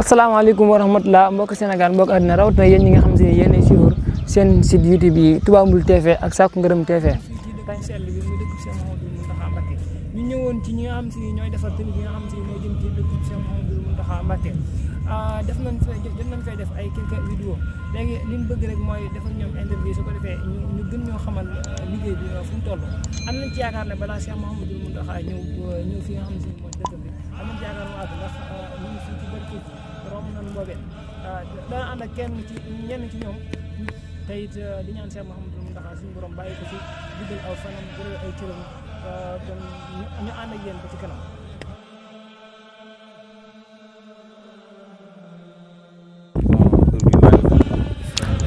asalaamaaleykum wa rahmatulah mbokk Sénégal mbokk àddina rawatina yéen ñi nga xam si ne yéenay suivre seen site YouTube yi Touba Mboul TV ak Sakku Ngërëm TV. tey sell bi mu dëkk Cheikh Mouhamadou Mountakha Mbacké ñu ñëwoon ci ñi nga xam si ñooy defar tamit yi nga xam si ñooy jëm ci dëkk Cheikh Mouhamadou Mountakha Mbacké jot nañ fay def ay quelques vidéos léegi li ñu bëgg rek mooy defal ñoom interview su ko defee ñu gën ñoo xamal liggéey bi fu mu toll am nañ ci yaakaar ne balaa Cheikh Mouhamadou Mountakha ñëw fi nga xam si mooy dëkk bi am nañ ci yaakaar mu àgg ndax ñu ngi fii ci barke romb nañ boobee dana ànd ak ñenn ci ñoom te it di ñaan Cheikh Mouhamadou Mountakha suñu borom bàyyi ko fi guddal aw fanam gëral ay cëram kon ñu ànd ak yéen ba ci kanam.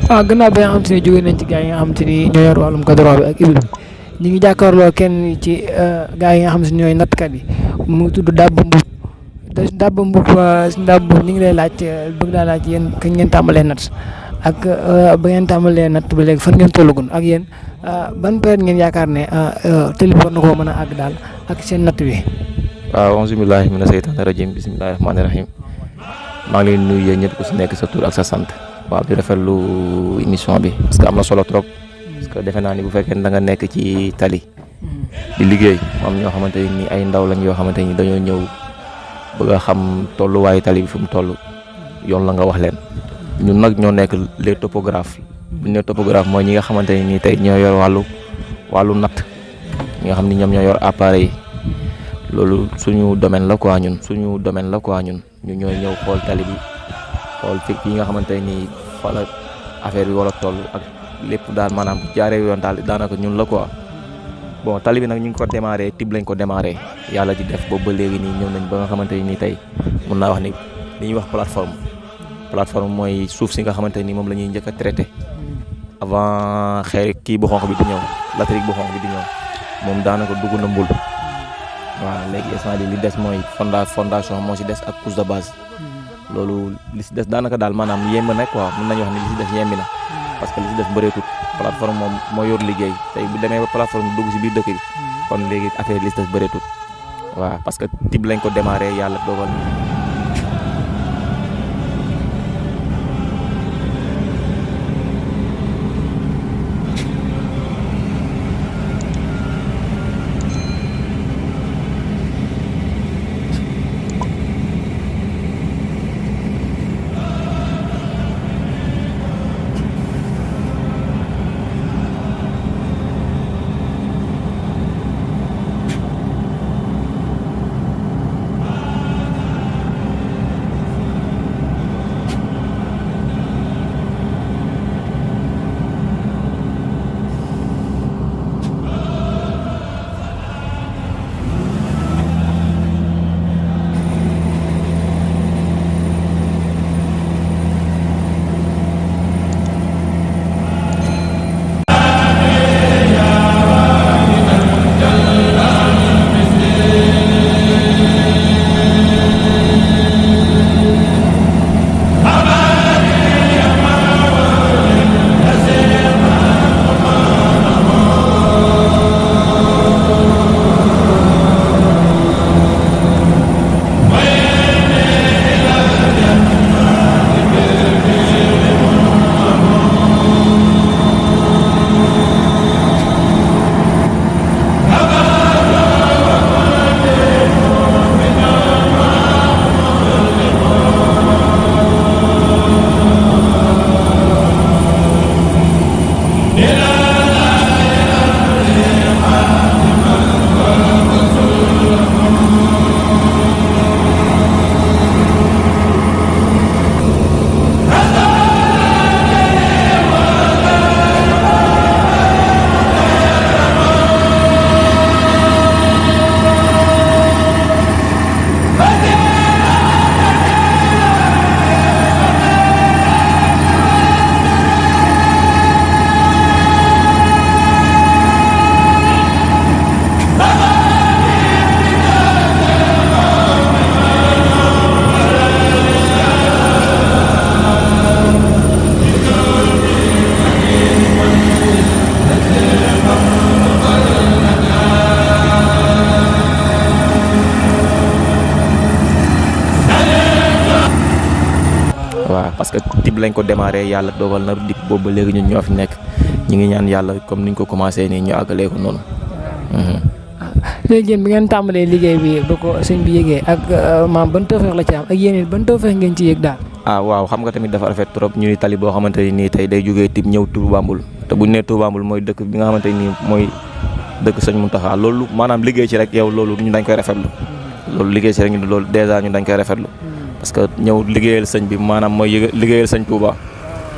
waaw gannaaw bi nga xam te ne jóge nañ ci gars yi nga xam te ni ñoo yor wàllum gadoro bi ak ibil ñu ngi jàkkaarloo kenn ci gars yi nga xam si ñooy nattkat yi mu tudd Daba Mboup Daba Mboup ñu ngi lay laaj bëgg daa laaj yéen kañ ngeen tàmbalee natt ak ba ngeen tàmbalee natt ba léegi fan ngeen tollagun ak yéen ban période ngeen yaakaar ne télé bi war na koo mën a àgg daal ak seen natt bi. waaw auzu billaahi mina seytaani rajiim bismillaahi rahmaani rahiim maa ngi leen nuyu yéen ñëpp ku si nekk sa tur ak sa sant. waaw di rafetlu émission bi parce que am na solo trop parce que defe naa ni bu fekkee da nga nekk ci tali di liggéey am ñoo xamante ni ay ndaw lañ yoo xamante ni dañoo ñëw bëgg a xam tolluwaayu tali bi fi mu toll yoon la nga wax leen ñun nag ñoo nekk les topographes bu ñu nee topographe mooy ñi nga xamante ni tey ñoo yor wàllu natt ñi nga xam ni ñoom ñoo yor appareil yi loolu suñu domaine la quoi ñun ñu ñooy ñëw xool tali bi. xool fi nga xamante ni fa la affaire bi wala toll ak lépp daal maanaam bu jaaree yoon daal daanaka ñun la quoi bon tali bi nag ñu ngi ko démarré tib lañ ko démarré yàlla di def boobu ba léegi nii ñëw nañ ba nga xamante ni tey mun naa wax ni li ñuy wax plateforme mooy suuf si nga xamante ni moom la ñuy njëkk a traité avant xeer kii bu xonq bi di ñëw latérique bu xonq bi di ñëw moom daanaka dugg na Mbul waaw léegi instant li des mooy fondation moo si des ak couche de base. loolu li si des daanaka daal maanaam yemb na quoi mën nañu wax ni li si des yembi na parce que li si des bëreetut plateforme moom moo yor liggéey tey bu demee ba plateforme dugg si biir dëkk bi kon léegi affaire li si des bëreetut waaw parce que tib lañ ko démarré yàlla dogal. lañ ko démarré yàlla dogal na dik boobu ba léegi ñun ñoo fi nekk ñu ngi ñaan yàlla comme niñ ko commencé nii ñu àggalee ko noonu. léegi yéen bi ngeen tàmbalee liggéey bi ba ko sëñ bi yëgee ak maam ban tawfeex la ci am ak yéen ban tawfeex ngeen ci yëg daal. waaw xam nga tamit dafa rafet trop ñu ni tali boo xamante ni nii tey day jógee Tib ñëw Touba Mboul te buñ nee Touba Mboul mooy dëkk bi nga xamante ni mooy dëkk sëñ Mountakha loolu maanaam liggéey ci rek yow loolu ñu dañ koy rafetlu loolu liggéey ci rek ñu loolu dèjà ñu dañ koy rafetlu parce que ñëw liggéeyal sëñ bi maanaam mooy liggéeyal sëñ Touba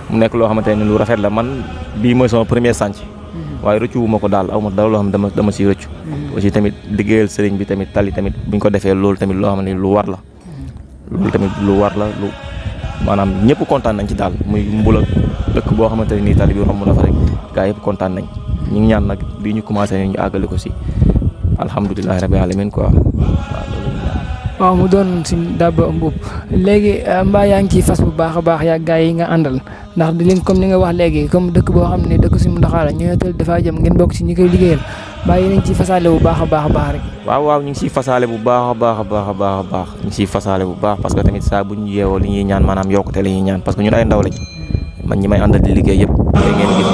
mu nekk loo xamante ni lu rafet la man bii mooy sama premier sànc waaye rëccu wu ma ko daal aw ma dara loo xam ne dama siy rëccu aussi tamit liggéeyal sëriñ bi tamit tali tamit buñ ko defee loolu tamit loo xam ne lu war la loolu tamit lu war la lu maanaam ñëpp kontaan nañ ci daal muy Mbula dëkk boo xamante ne nii tali bi romb na fa rek gaa yëpp kontaan nañ ñu ngi ñaan nag lii ñu commencé ñu àggale ko si alhamdulilahi rabbil alamin quoi waaw mu doon suñ Daba Mboup léegi mbaa yaa ngi ciy fas bu baax a baax yaa gaa yi nga àndal ndax di leen comme ni nga wax léegi comme dëkk boo xam ne dëkk suñu Mountakha la ñëw teel dafaa jëm ngeen bokk si ñi koy liggéeyal mbaa yi nañ ciy fasaale bu baax a baax rek. waaw ñu ngi siy fasaale bu baax a baax ñu ngi siy fasaale bu baax parce que tamit saa bu ñu yeewoo li ñuy ñaan maanaam yokkute la ñuy ñaan parce que ñun ay ndaw lañ man ñi may àndal di liggéey yëpp ngeen gis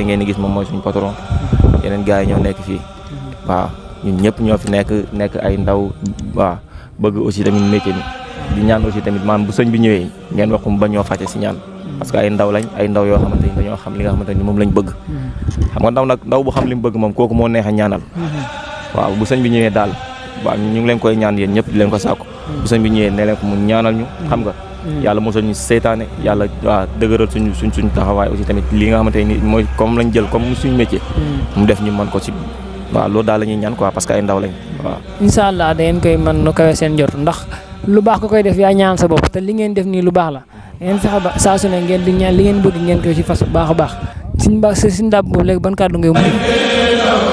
ngeen di gis moom mooy suñu patron yeneen gars yi ñoo nekk fii waaw ñun ñëpp ñoo fi nekk ay ndaw waaw bëgg aussi tamit métier mi di ñaan aussi tamit maanaam bu sëñ bi ñëwee ngeen wax ko mu bañ ñoo fàtte si ñaan parce que ay ndaw lañ ay ndaw yoo xamante ni dañoo xam li nga xamante ni moom lañ bëgg xam nga ndaw bu xam li mu bëgg moom kooku moo neex a ñaanal waaw bu sëñ bi ñëwee daal waaw ñu ngi leen koy ñaan yéen ñëpp di leen ko sàkku bu sëñ bi ñëwee ne leen ko mu ñaanal ñu xam nga yàlla mosal ñu seytaane yàlla waaw dëgëral suñu taxawaay aussi tamit li nga xamante ni mooy comme lañ jël comme suñu métier mu def ñu mën ko ci waaw loolu daal la ñuy ñaan quoi parce que ay ndaw lañ waaw incha allah da ngeen koy mën nu kawe seen jot ndax lu baax ko koy def yaa ñaan sa bopp te li ngeen def nii lu baax la ngeen fexe ba saa su ne ngeen di ñaan li ngeen bëgg ngeen koy ci fas bu baax a baax suñ Daba Mboup léegi ban kàddu ngay mën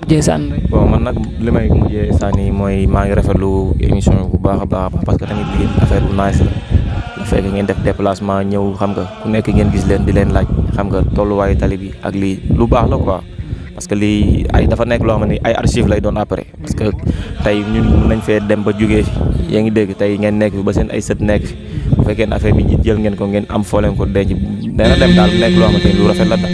mujjee sànni rek. bon man nag li may mujjee sànni mooy maa ngi rafetlu émission bi bu baax a baax parce que tamit liggéey affaire bu nice la bu fekkee ngeen def déplacement ñëw xam nga ku nekk ngeen gis leen di leen laaj xam nga tolluwaayu tali bi ak lii lu baax la quoi parce que lii ay dafa nekk loo xam ne ay archive lay doon après parce que tey ñun mën nañ fee dem ba jugee fi yaa ngi dégg tey ngeen nekk fi ba seen ay sët nekk fi bu fekkee ne affaire bi jël ngeen ko ngeen am foo leen ko denc dana dem daal nekk loo xamante ni lu rafet la daal.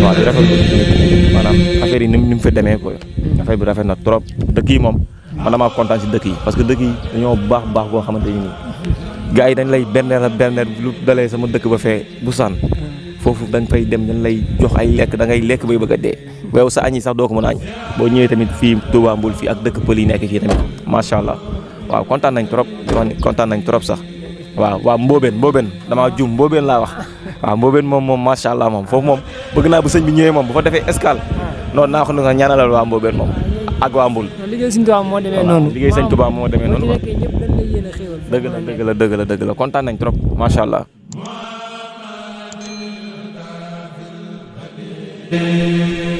waaw di rafetlu maanaam affaire yi ni mu fa demee quoi affaire bi rafet na trop dëkk yi moom man damaa kontaan si dëkk yi parce que dëkk yi dañoo baax boo xamante ni gars yi dañ lay berneel lu dalee sama dëkk ba fee bu sànn foofu dañ fay dem dañ lay jox ay lekk da ngay lekk bay bëgg a dee weew sa añ yi sax doo ko mën a añ boo ñëwee tamit fii Touba Mboul fii ak dëkk pël yi nekk fii tamit macha allah waaw kontaan nañ trop di wax ni kontaan nañ trop sax waaw Mbobeen damaa jum Mbobeen laa wax waaw Mbobeen moom macha allah moom foofu moom bëgg naa bu sëñ bi ñëwee moom bu fa defee escale noonu naa ko nga ñaanalal waa Mbobeen moom ak waa Mboul. liggéey sëñ Touba moo demee noonu. liggéey sëñ Touba moo demee noonu. ñëpp dañ lay yéene xéewal. dëgg la kontaan nañ trop macha allah. Thank you.